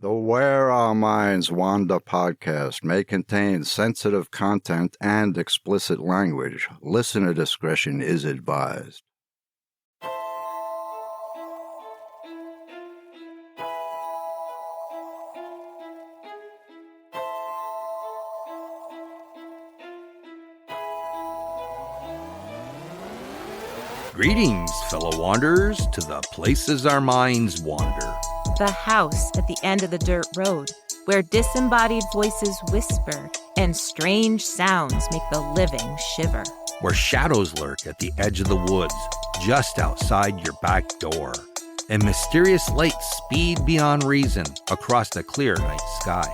The Where Our Minds Wander podcast may contain sensitive content and explicit language. Listener discretion is advised. Greetings, fellow wanderers, to the places our minds wander. The house at the end of the dirt road, where disembodied voices whisper and strange sounds make the living shiver. Where shadows lurk at the edge of the woods, just outside your back door. And mysterious lights speed beyond reason across the clear night sky.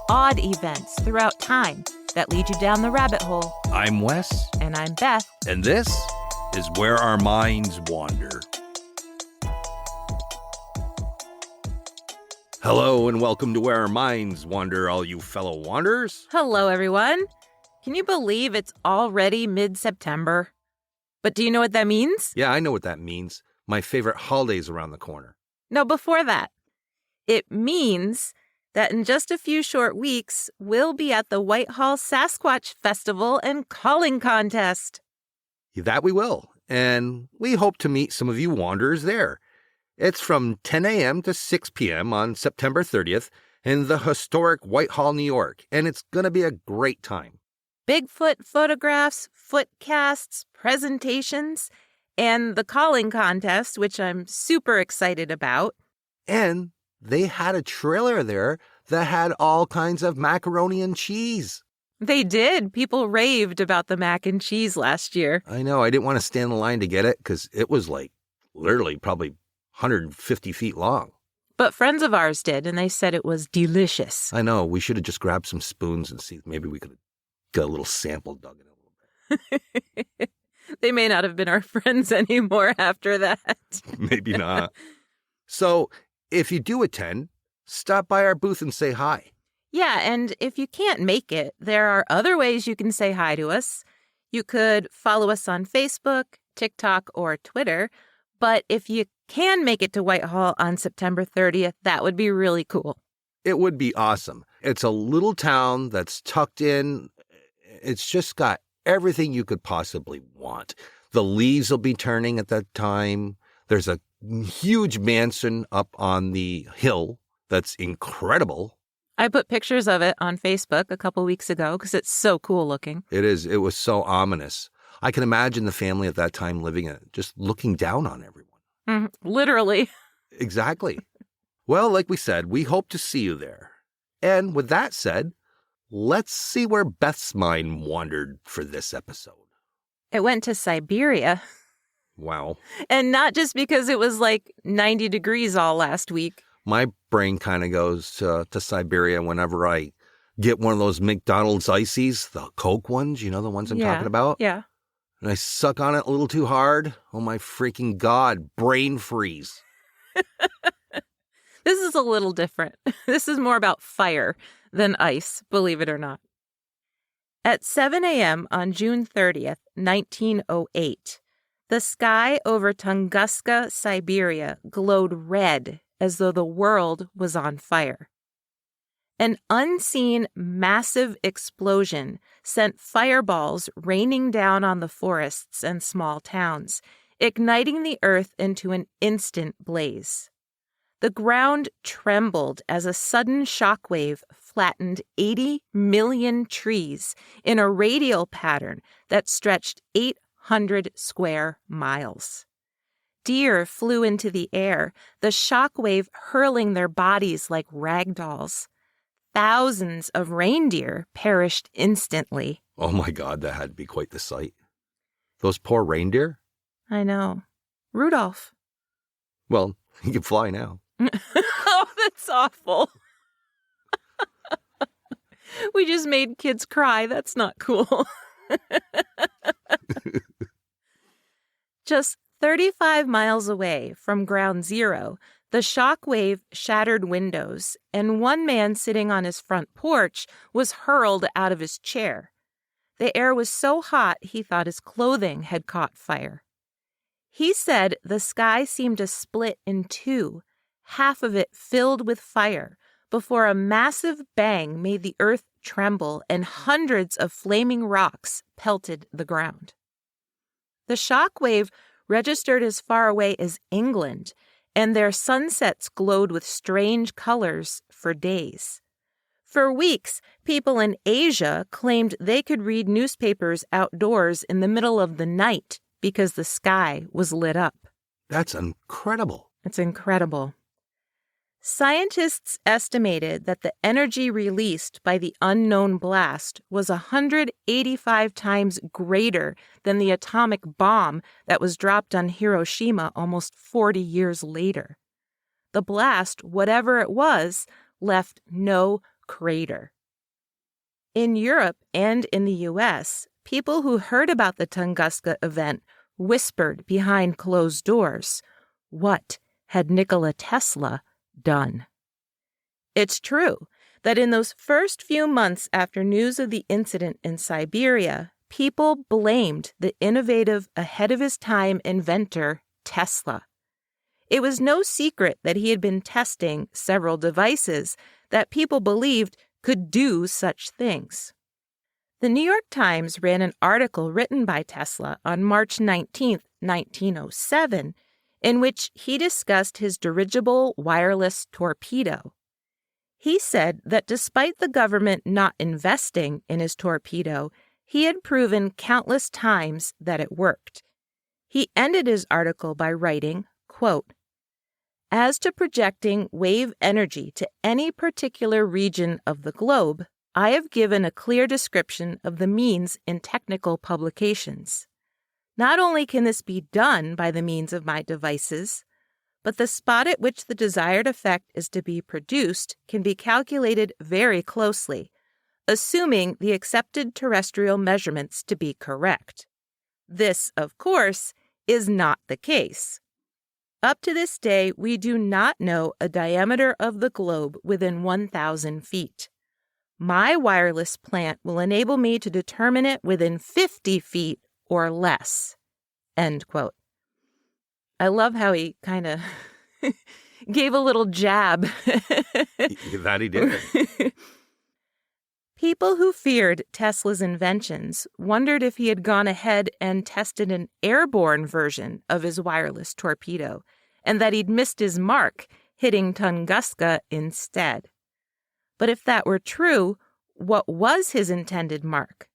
Odd events throughout time that lead you down the rabbit hole. I'm Wes. And I'm Beth. And this is Where Our Minds Wander. Hello and welcome to Where Our Minds Wander, all you fellow wanderers. Hello, everyone. Can you believe it's already mid-September? But do you know what that means? Yeah, I know what that means. My favorite holiday's around the corner. No, before that. It means that in just a few short weeks, we'll be at the Whitehall Sasquatch Festival and Calling Contest. That we will, and we hope to meet some of you wanderers there. It's from 10 a.m. to 6 p.m. on September 30th in the historic Whitehall, New York, and it's going to be a great time. Bigfoot photographs, footcasts, presentations, and the calling contest, which I'm super excited about. And they had a trailer there that had all kinds of macaroni and cheese. They did. People raved about the mac and cheese last year. I know. I didn't want to stand in line to get it because it was like literally probably 150 feet long. But friends of ours did, and they said it was delicious. I know. We should have just grabbed some spoons and see. Maybe we could have got a little sample dug in a little bit. They may not have been our friends anymore after that. Maybe not. So if you do attend, stop by our booth and say hi. Yeah, and if you can't make it, there are other ways you can say hi to us. You could follow us on Facebook, TikTok, or Twitter. But if you can make it to Whitehall on September 30th, that would be really cool. It would be awesome. It's a little town that's tucked in. It's just got everything you could possibly want. The leaves will be turning at that time. There's a huge mansion up on the hill that's incredible. I put pictures of it on Facebook a couple weeks ago because it's so cool looking. It is. It was so ominous. I can imagine the family at that time living in it, just looking down on everyone. Literally. Exactly. Well, like we said, we hope to see you there. And with that said, let's see where Beth's mind wandered for this episode. It went to Siberia. Wow. And not just because it was like 90 degrees all last week. My brain kind of goes to Siberia whenever I get one of those McDonald's ices, the Coke ones, you know, the ones I'm talking about? Yeah. And I suck on it a little too hard. Oh, my freaking God, brain freeze. This is a little different. This is more about fire than ice, believe it or not. At 7 a.m. on June 30th, 1908, the sky over Tunguska, Siberia glowed red as though the world was on fire. An unseen massive explosion sent fireballs raining down on the forests and small towns, igniting the earth into an instant blaze. The ground trembled as a sudden shockwave flattened 80 million trees in a radial pattern that stretched 800 square miles. Deer flew into the air, the shockwave hurling their bodies like rag dolls. Thousands of reindeer perished instantly. Oh my God, that had to be quite the sight. Those poor reindeer? I know. Rudolph. Well, he can fly now. Oh, that's awful. We just made kids cry. That's not cool. Just 35 miles away from Ground Zero, the shock wave shattered windows, and one man sitting on his front porch was hurled out of his chair. The air was so hot he thought his clothing had caught fire. He said the sky seemed to split in two, half of it filled with fire, before a massive bang made the earth tremble and hundreds of flaming rocks pelted the ground. The shock wave registered as far away as England, and their sunsets glowed with strange colors for days. For weeks, people in Asia claimed they could read newspapers outdoors in the middle of the night because the sky was lit up. That's incredible. It's incredible. Scientists estimated that the energy released by the unknown blast was 185 times greater than the atomic bomb that was dropped on Hiroshima almost 40 years later. The blast, whatever it was, left no crater. In Europe and in the U.S., people who heard about the Tunguska event whispered behind closed doors, "What had Nikola Tesla done?" It's true that in those first few months after news of the incident in Siberia, people blamed the innovative, ahead-of-his-time inventor Tesla. It was no secret that he had been testing several devices that people believed could do such things. The New York Times ran an article written by Tesla on March 19, 1907, in which he discussed his dirigible wireless torpedo. He said that despite the government not investing in his torpedo, he had proven countless times that it worked. He ended his article by writing, quote, "As to projecting wave energy to any particular region of the globe, I have given a clear description of the means in technical publications. Not only can this be done by the means of my devices, but the spot at which the desired effect is to be produced can be calculated very closely, assuming the accepted terrestrial measurements to be correct. This, of course, is not the case. Up to this day, we do not know a diameter of the globe within 1,000 feet. My wireless plant will enable me to determine it within 50 feet or less." End quote. I love how he kind of gave a little jab. That he did. People who feared Tesla's inventions wondered if he had gone ahead and tested an airborne version of his wireless torpedo, and that he'd missed his mark, hitting Tunguska instead. But if that were true, what was his intended mark?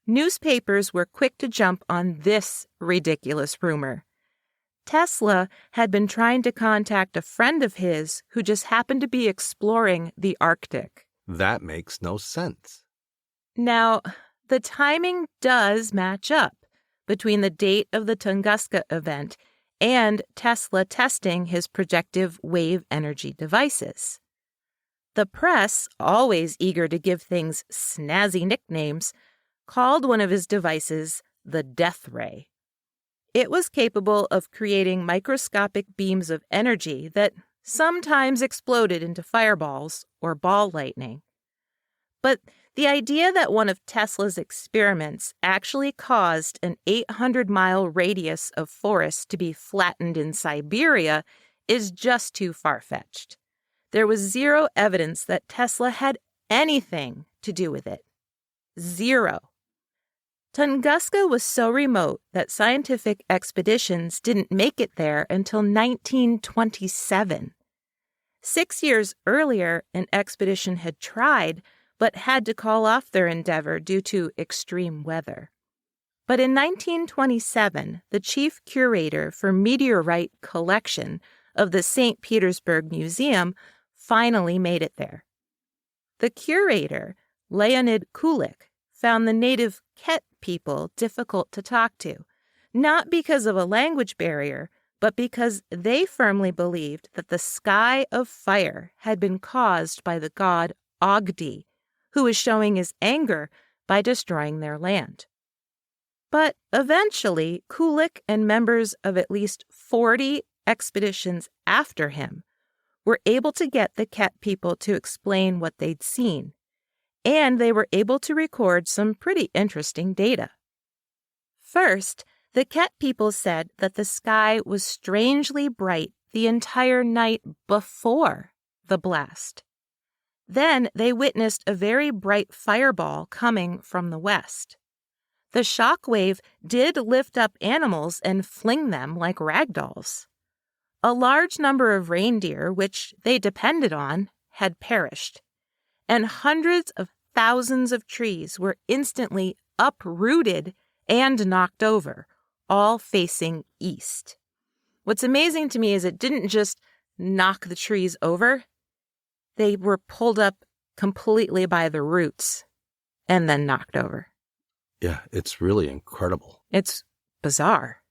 Newspapers were quick to jump on this ridiculous rumor. Tesla had been trying to contact a friend of his who just happened to be exploring the Arctic. That makes no sense. Now, the timing does match up between the date of the Tunguska event and Tesla testing his projective wave energy devices. The press, always eager to give things snazzy nicknames, called one of his devices the Death Ray. It was capable of creating microscopic beams of energy that sometimes exploded into fireballs or ball lightning. But the idea that one of Tesla's experiments actually caused an 800-mile radius of forest to be flattened in Siberia is just too far-fetched. There was zero evidence that Tesla had anything to do with it. Zero. Tunguska was so remote that scientific expeditions didn't make it there until 1927. 6 years earlier, an expedition had tried, but had to call off their endeavor due to extreme weather. But in 1927, the chief curator for meteorite collection of the St. Petersburg Museum finally made it there. The curator, Leonid Kulik, found the native Ket people difficult to talk to, not because of a language barrier, but because they firmly believed that the sky of fire had been caused by the god Agdi, who was showing his anger by destroying their land. But eventually, Kulik and members of at least 40 expeditions after him were able to get the Ket people to explain what they'd seen, and they were able to record some pretty interesting data. First, the Ket people said that the sky was strangely bright the entire night before the blast. Then they witnessed a very bright fireball coming from the west. The shock wave did lift up animals and fling them like rag dolls. A large number of reindeer, which they depended on, had perished, and hundreds of thousands of trees were instantly uprooted and knocked over, all facing east. What's amazing to me is it didn't just knock the trees over. They were pulled up completely by the roots and then knocked over. Yeah, it's really incredible. It's bizarre.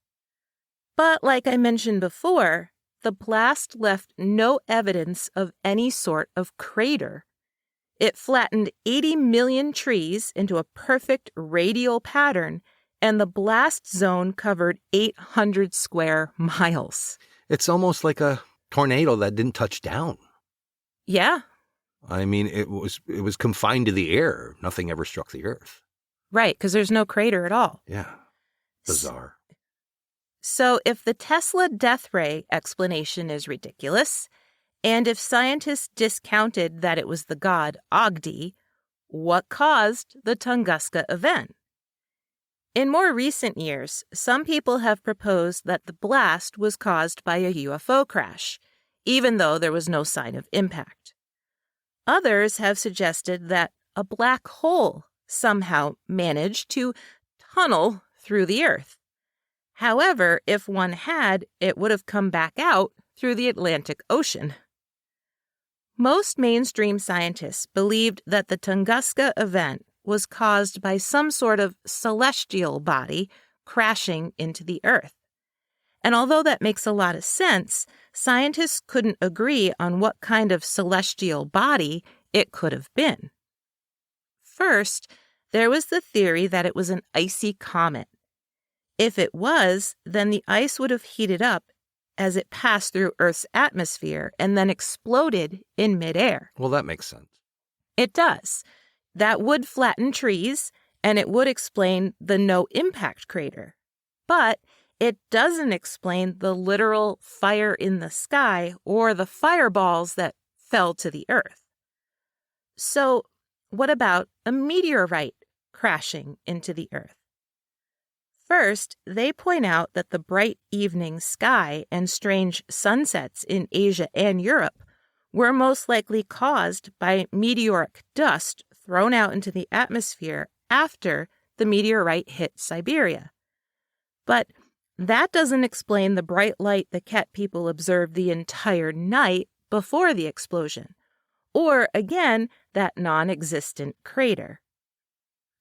But like I mentioned before, the blast left no evidence of any sort of crater. It flattened 80 million trees into a perfect radial pattern, and the blast zone covered 800 square miles. It's almost like a tornado that didn't touch down. Yeah. I mean, it was confined to the air. Nothing ever struck the earth. Right, because there's no crater at all. Yeah. Bizarre. So if the Tesla death ray explanation is ridiculous, and if scientists discounted that it was the god Agdi, what caused the Tunguska event? In more recent years, some people have proposed that the blast was caused by a UFO crash, even though there was no sign of impact. Others have suggested that a black hole somehow managed to tunnel through the Earth. However, if one had, it would have come back out through the Atlantic Ocean. Most mainstream scientists believed that the Tunguska event was caused by some sort of celestial body crashing into the Earth. And although that makes a lot of sense, scientists couldn't agree on what kind of celestial body it could have been. First, there was the theory that it was an icy comet. If it was, then the ice would have heated up as it passed through Earth's atmosphere and then exploded in midair. Well, that makes sense. It does. That would flatten trees, and it would explain the no-impact crater. But it doesn't explain the literal fire in the sky or the fireballs that fell to the Earth. So, what about a meteorite crashing into the Earth? First, they point out that the bright evening sky and strange sunsets in Asia and Europe were most likely caused by meteoric dust thrown out into the atmosphere after the meteorite hit Siberia. But that doesn't explain the bright light the Ket people observed the entire night before the explosion, or, again, that non-existent crater.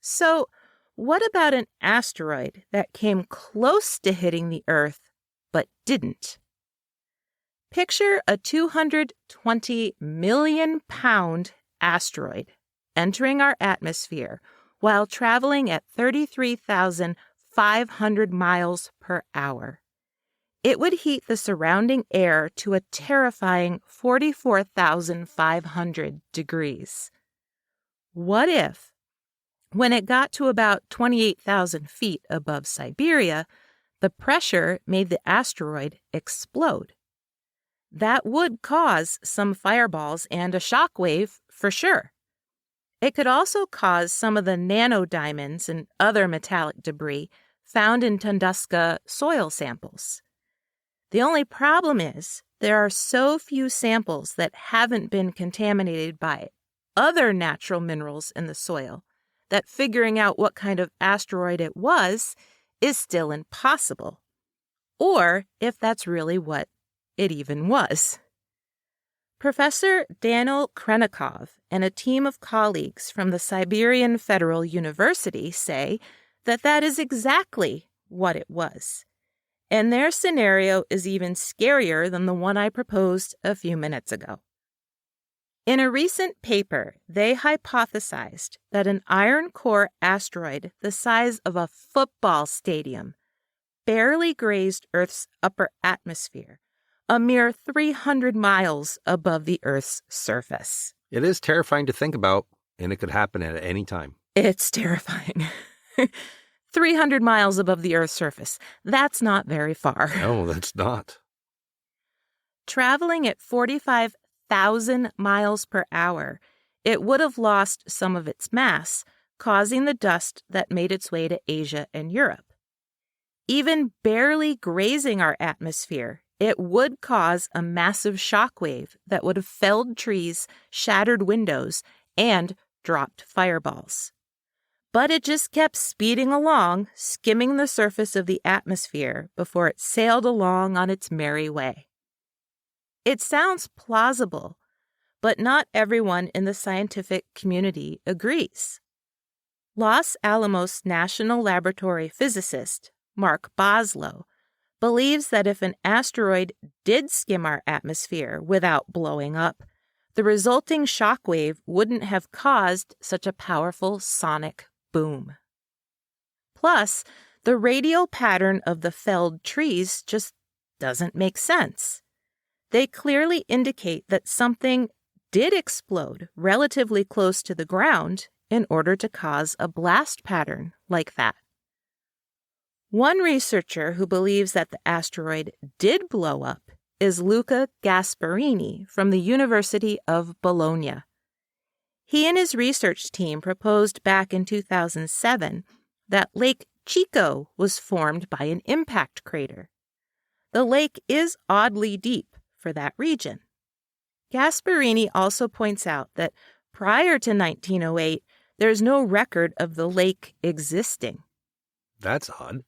So, what about an asteroid that came close to hitting the Earth but didn't? Picture a 220 million pound asteroid entering our atmosphere while traveling at 33,500 miles per hour. It would heat the surrounding air to a terrifying 44,500 degrees. What if, when it got to about 28,000 feet above Siberia, the pressure made the asteroid explode? That would cause some fireballs and a shock wave for sure. It could also cause some of the nanodiamonds and other metallic debris found in Tunguska soil samples. The only problem is there are so few samples that haven't been contaminated by other natural minerals in the soil that figuring out what kind of asteroid it was is still impossible, or if that's really what it even was. Professor Daniel Krennikov and a team of colleagues from the Siberian Federal University say that that is exactly what it was. And their scenario is even scarier than the one I proposed a few minutes ago. In a recent paper, they hypothesized that an iron core asteroid the size of a football stadium barely grazed Earth's upper atmosphere, a mere 300 miles above the Earth's surface. It is terrifying to think about, and it could happen at any time. It's terrifying. 300 miles above the Earth's surface. That's not very far. No, that's not. Traveling at 45,000 miles per hour, it would have lost some of its mass, causing the dust that made its way to Asia and Europe. Even barely grazing our atmosphere, it would cause a massive shockwave that would have felled trees, shattered windows, and dropped fireballs. But it just kept speeding along, skimming the surface of the atmosphere before it sailed along on its merry way. It sounds plausible, but not everyone in the scientific community agrees. Los Alamos National Laboratory physicist Mark Boslow believes that if an asteroid did skim our atmosphere without blowing up, the resulting shockwave wouldn't have caused such a powerful sonic boom. Plus, the radial pattern of the felled trees just doesn't make sense. They clearly indicate that something did explode relatively close to the ground in order to cause a blast pattern like that. One researcher who believes that the asteroid did blow up is Luca Gasparini from the University of Bologna. He and his research team proposed back in 2007 that Lake Chico was formed by an impact crater. The lake is oddly deep for that region. Gasparini also points out that prior to 1908, there's no record of the lake existing. That's odd.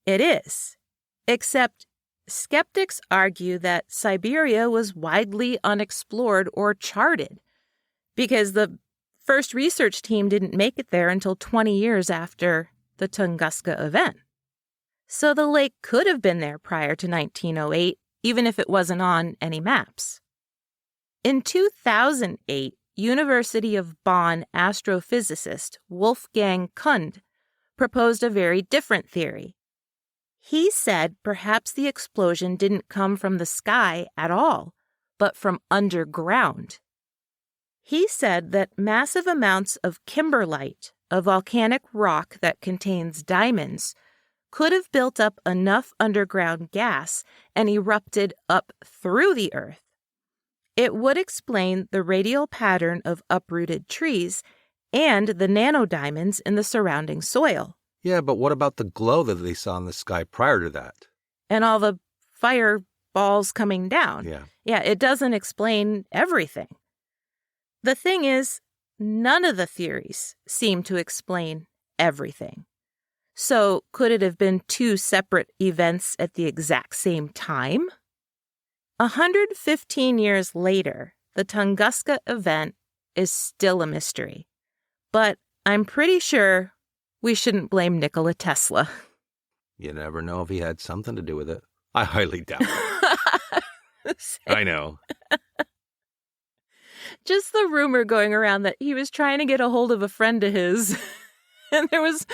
It is, except skeptics argue that Siberia was widely unexplored or charted, because the first research team didn't make it there until 20 years after the Tunguska Event. So the lake could have been there prior to 1908, even if it wasn't on any maps. In 2008, University of Bonn astrophysicist Wolfgang Kund proposed a very different theory. He said perhaps the explosion didn't come from the sky at all, but from underground. He said that massive amounts of kimberlite, a volcanic rock that contains diamonds, could have built up enough underground gas and erupted up through the earth. It would explain the radial pattern of uprooted trees and the nanodiamonds in the surrounding soil. Yeah, but what about the glow that they saw in the sky prior to that? And all the fireballs coming down. Yeah, it doesn't explain everything. The thing is, none of the theories seem to explain everything. So could it have been two separate events at the exact same time? 115 years later, the Tunguska Event is still a mystery. But I'm pretty sure we shouldn't blame Nikola Tesla. You never know if he had something to do with it. I highly doubt it. I know. Just the rumor going around that he was trying to get a hold of a friend of his. And there was,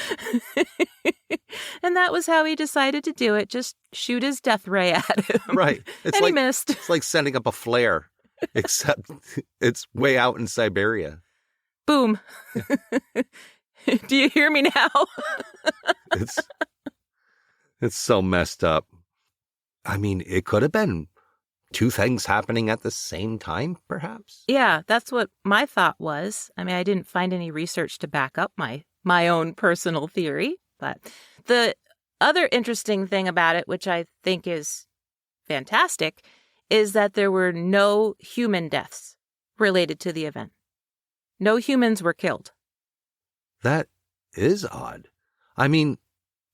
and that was how he decided to do it. Just shoot his death ray at him. Right. And he missed. It's like sending up a flare, except it's way out in Siberia. Boom. Yeah. Do you hear me now? It's so messed up. I mean, it could have been two things happening at the same time, perhaps? Yeah, that's what my thought was. I mean, I didn't find any research to back up my own personal theory. But the other interesting thing about it, which I think is fantastic, is that there were no human deaths related to the event. No humans were killed. That is odd. I mean,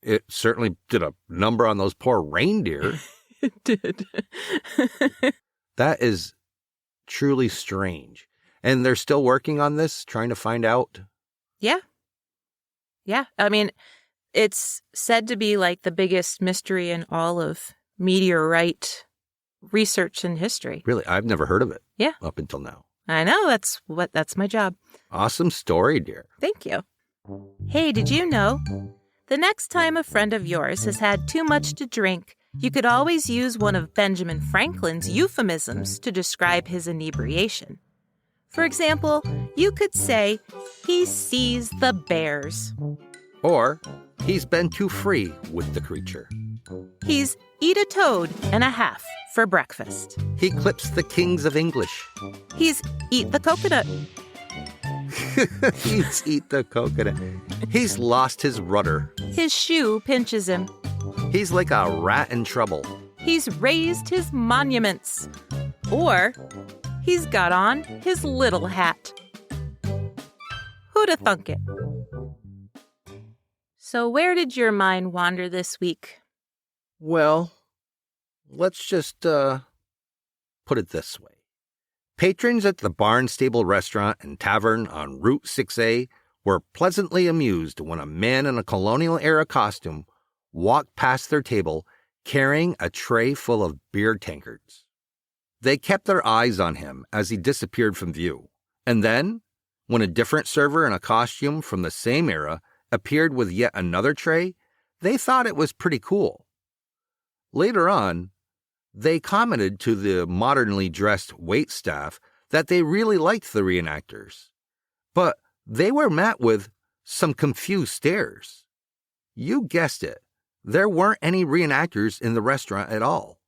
it certainly did a number on those poor reindeer. It did. That is truly strange. And they're still working on this, trying to find out? Yeah. Yeah. I mean, it's said to be like the biggest mystery in all of meteorite research in history. Really? I've never heard of it. Yeah. Up until now. I know. That's my job. Awesome story, dear. Thank you. Hey, did you know? The next time a friend of yours has had too much to drink, you could always use one of Benjamin Franklin's euphemisms to describe his inebriation. For example, you could say, he sees the bears. Or, he's been too free with the creature. He's eat a toad and a half for breakfast. He clips the kings of English. He's eat the coconut. Eat the coconut. He's lost his rudder. His shoe pinches him. He's like a rat in trouble. He's raised his monuments. Or he's got on his little hat. Who'da thunk it? So where did your mind wander this week? Well, let's just put it this way. Patrons at the Barnstable Restaurant and Tavern on Route 6A were pleasantly amused when a man in a colonial-era costume walked past their table carrying a tray full of beer tankards. They kept their eyes on him as he disappeared from view, and then, when a different server in a costume from the same era appeared with yet another tray, they thought it was pretty cool. Later on, they commented to the modernly dressed waitstaff that they really liked the reenactors, but they were met with some confused stares. You guessed it, there weren't any reenactors in the restaurant at all.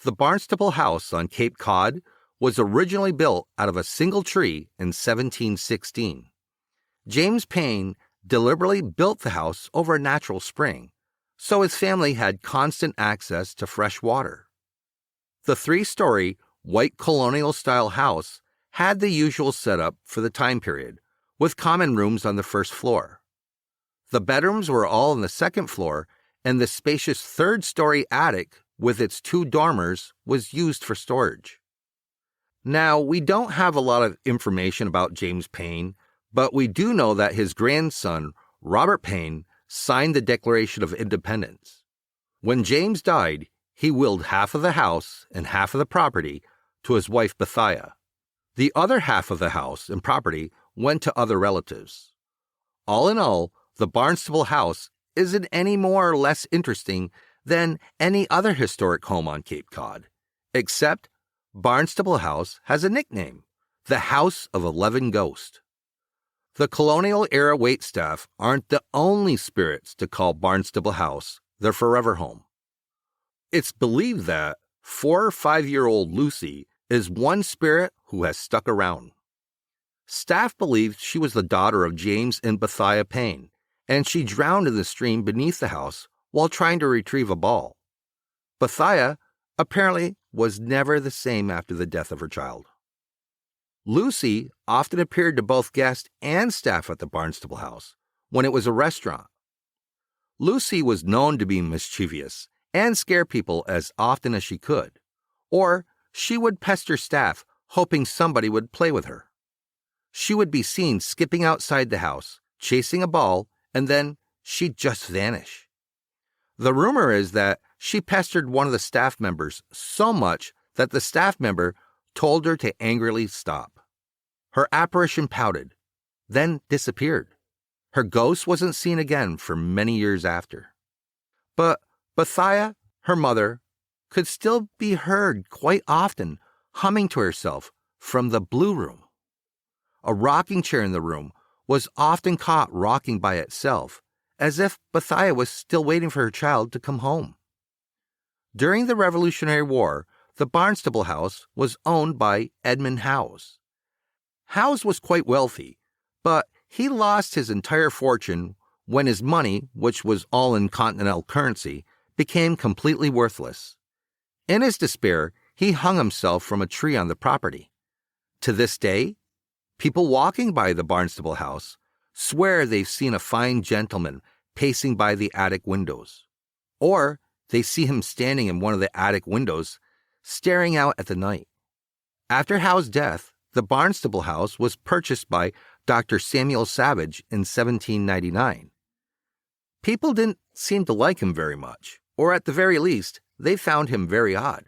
The Barnstable House on Cape Cod was originally built out of a single tree in 1716. James Paine deliberately built the house over a natural spring, so his family had constant access to fresh water. The 3-story, white colonial-style house had the usual setup for the time period, with common rooms on the first floor. The bedrooms were all on the second floor, and the spacious 3rd-story attic with its 2 dormers was used for storage. Now, we don't have a lot of information about James Paine, but we do know that his grandson, Robert Paine, signed the Declaration of Independence. When James died, he willed half of the house and half of the property to his wife Bethia. The other half of the house and property went to other relatives. All in all, the Barnstable House isn't any more or less interesting than any other historic home on Cape Cod, except Barnstable House has a nickname, the House of 11 Ghosts. The colonial-era waitstaff aren't the only spirits to call Barnstable House their forever home. It's believed that 4 or 5-year-old Lucy is one spirit who has stuck around. Staff believed she was the daughter of James and Bethia Paine, and she drowned in the stream beneath the house while trying to retrieve a ball. Bethia apparently was never the same after the death of her child. Lucy often appeared to both guests and staff at the Barnstable House when it was a restaurant. Lucy was known to be mischievous and scare people as often as she could, or she would pester staff hoping somebody would play with her. She would be seen skipping outside the house, chasing a ball, and then she'd just vanish. The rumor is that she pestered one of the staff members so much that the staff member told her to angrily stop. Her apparition pouted, then disappeared. Her ghost wasn't seen again for many years after. But Bethia, her mother, could still be heard quite often humming to herself from the blue room. A rocking chair in the room was often caught rocking by itself, as if Bethia was still waiting for her child to come home. During the Revolutionary War, the Barnstable House was owned by Edmund Howes. Howes was quite wealthy, but he lost his entire fortune when his money, which was all in continental currency, became completely worthless. In his despair, he hung himself from a tree on the property. To this day, people walking by the Barnstable House swear they've seen a fine gentleman pacing by the attic windows, or they see him standing in one of the attic windows, staring out at the night. After Howe's death, the Barnstable House was purchased by Dr. Samuel Savage in 1799. People didn't seem to like him very much, or at the very least, they found him very odd.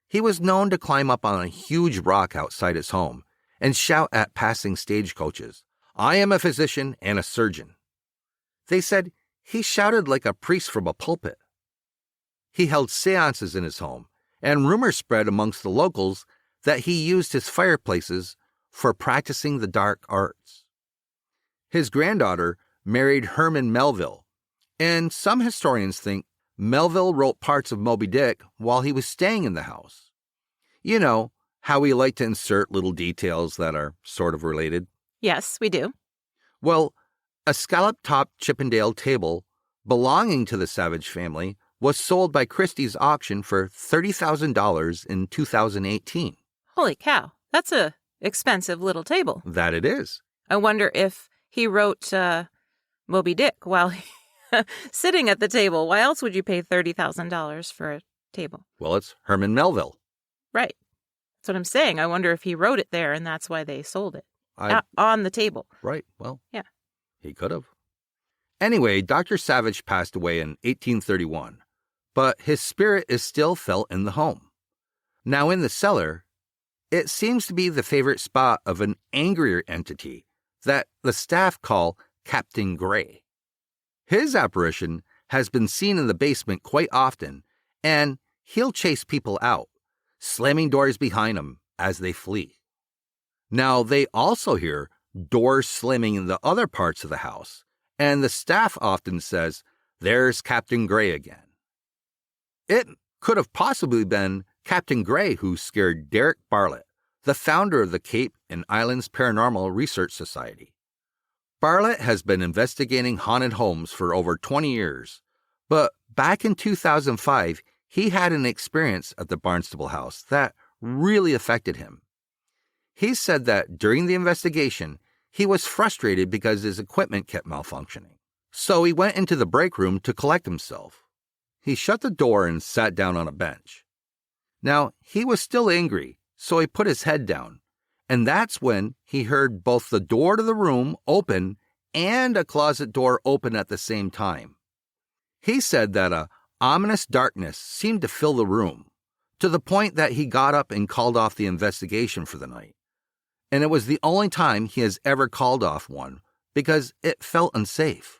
He was known to climb up on a huge rock outside his home and shout at passing stagecoaches, "I am a physician and a surgeon." They said he shouted like a priest from a pulpit. He held seances in his home, and rumors spread amongst the locals that he used his fireplaces for practicing the dark arts. His granddaughter married Herman Melville, and some historians think Melville wrote parts of Moby Dick while he was staying in the house. You know, how we like to insert little details that are sort of related. Yes, we do. Well, a scallop-topped Chippendale table belonging to the Savage family was sold by Christie's auction for $30,000 in 2018. Holy cow, that's a expensive little table. That it is. I wonder if he wrote Moby Dick while sitting at the table. Why else would you pay $30,000 for a table? Well, it's Herman Melville. Right. That's what I'm saying. I wonder if he wrote it there and that's why they sold it. On the table. Right. Well, yeah. He could have. Anyway, Dr. Savage passed away in 1831, but his spirit is still felt in the home. Now, in the cellar, it seems to be the favorite spot of an angrier entity that the staff call Captain Gray. His apparition has been seen in the basement quite often, and he'll chase people out, slamming doors behind him as they flee. Now, they also hear doors slamming in the other parts of the house, and the staff often says, "There's Captain Gray again." It could have possibly been Captain Gray who scared Derek Bartlett, the founder of the Cape and Islands Paranormal Research Society. Bartlett has been investigating haunted homes for over 20 years, but back in 2005, he had an experience at the Barnstable House that really affected him. He said that during the investigation, he was frustrated because his equipment kept malfunctioning. So he went into the break room to collect himself. He shut the door and sat down on a bench. Now, he was still angry, so he put his head down, and that's when he heard both the door to the room open and a closet door open at the same time. He said that a ominous darkness seemed to fill the room, to the point that he got up and called off the investigation for the night. And it was the only time he has ever called off one because it felt unsafe.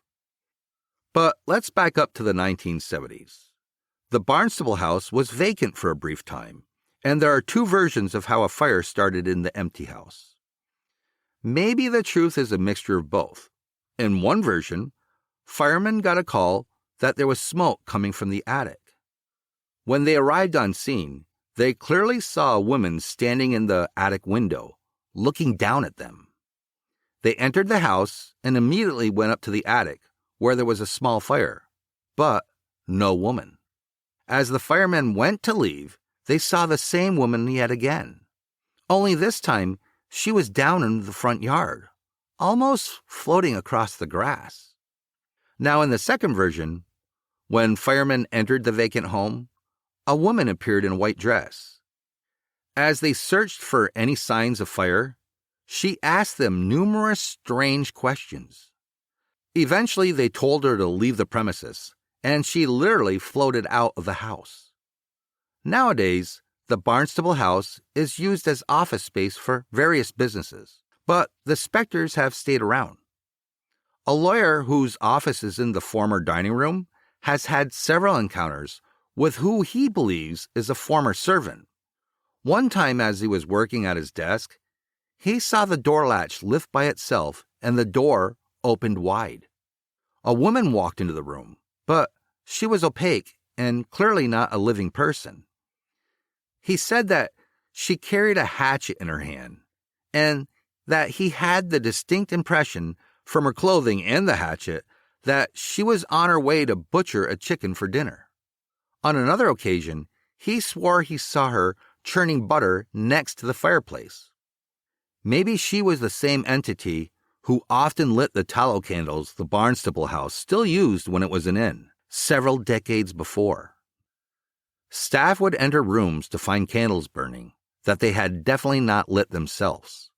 But let's back up to the 1970s. The Barnstable House was vacant for a brief time, and there are two versions of how a fire started in the empty house. Maybe the truth is a mixture of both. In one version, firemen got a call that there was smoke coming from the attic. When they arrived on scene, they clearly saw a woman standing in the attic window, looking down at them. They entered the house and immediately went up to the attic, where there was a small fire, but no woman. As the firemen went to leave, they saw the same woman yet again. Only this time, she was down in the front yard, almost floating across the grass. Now, in the second version, when firemen entered the vacant home, a woman appeared in a white dress. As they searched for any signs of fire, she asked them numerous strange questions. Eventually, they told her to leave the premises, and she literally floated out of the house. Nowadays, the Barnstable House is used as office space for various businesses, but the specters have stayed around. A lawyer whose office is in the former dining room has had several encounters with who he believes is a former servant. One time, as he was working at his desk, he saw the door latch lift by itself and the door opened wide. A woman walked into the room, but she was opaque and clearly not a living person. He said that she carried a hatchet in her hand and that he had the distinct impression from her clothing and the hatchet that she was on her way to butcher a chicken for dinner. On another occasion, he swore he saw her churning butter next to the fireplace. Maybe she was the same entity who often lit the tallow candles the Barnstable House still used when it was an inn, several decades before. Staff would enter rooms to find candles burning that they had definitely not lit themselves.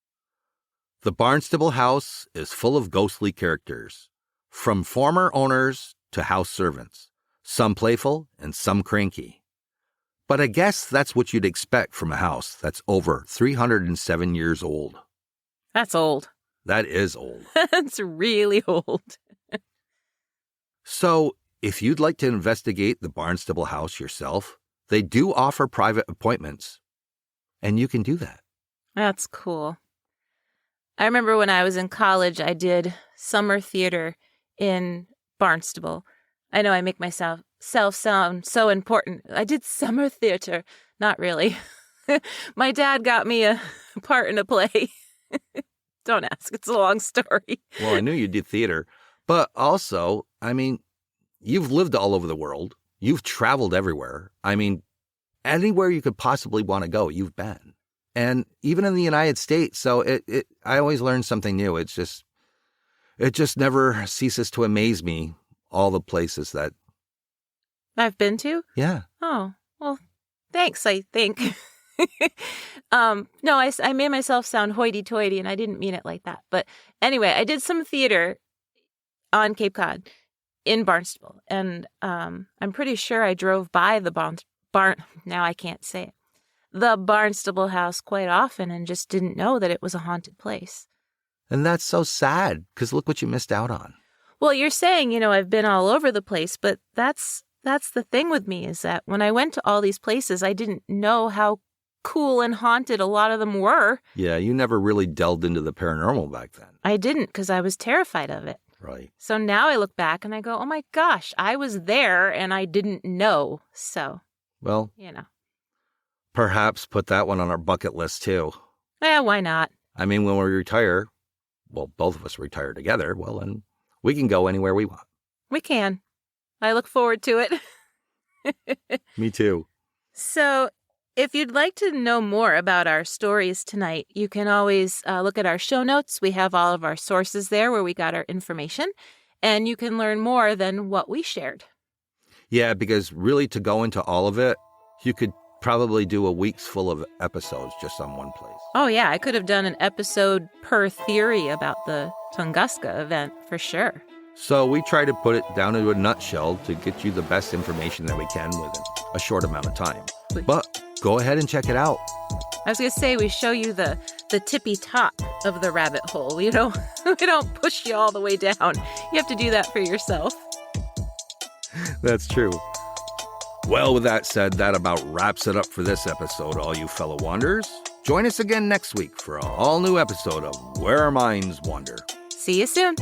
The Barnstable House is full of ghostly characters, from former owners to house servants, some playful and some cranky. But I guess that's what you'd expect from a house that's over 307 years old. That's old. That is old. That's really old. So, if you'd like to investigate the Barnstable House yourself, they do offer private appointments, and you can do that. That's cool. I remember when I was in college, I did summer theater in Barnstable. I know I make myself sound so important. I did summer theater. Not really. My dad got me a part in a play. Don't ask. It's a long story. Well, I knew you did theater. But also, I mean, you've lived all over the world. You've traveled everywhere. I mean, anywhere you could possibly want to go, you've been. And even in the United States. So I always learn something new. It just never ceases to amaze me, all the places that I've been to? Yeah. Oh, well, thanks, I think. No, I made myself sound hoity-toity, and I didn't mean it like that. But anyway, I did some theater on Cape Cod in Barnstable, and I'm pretty sure I drove by the now I can't say it, the Barnstable House quite often and just didn't know that it was a haunted place. And that's so sad, because look what you missed out on. Well, you're saying, I've been all over the place, but that's the thing with me is that when I went to all these places, I didn't know how cool and haunted a lot of them were. Yeah, you never really delved into the paranormal back then. I didn't because I was terrified of it. Right. So now I look back and I go, oh my gosh, I was there and I didn't know. So, well, perhaps put that one on our bucket list too. Yeah, why not? I mean, when we retire, well, both of us retire together, well, then we can go anywhere we want. We can. I look forward to it. Me too. So, if you'd like to know more about our stories tonight, you can always look at our show notes. We have all of our sources there where we got our information, and you can learn more than what we shared. Yeah, because really to go into all of it, you could probably do a week's full of episodes just on one place. Oh, yeah. I could have done an episode per theory about the Tunguska event for sure. So we try to put it down into a nutshell to get you the best information that we can within a short amount of time. But go ahead and check it out. I was going to say, we show you the tippy top of the rabbit hole. We don't push you all the way down. You have to do that for yourself. That's true. Well, with that said, that about wraps it up for this episode, all you fellow wanderers. Join us again next week for an all-new episode of Where Our Minds Wander. See you soon.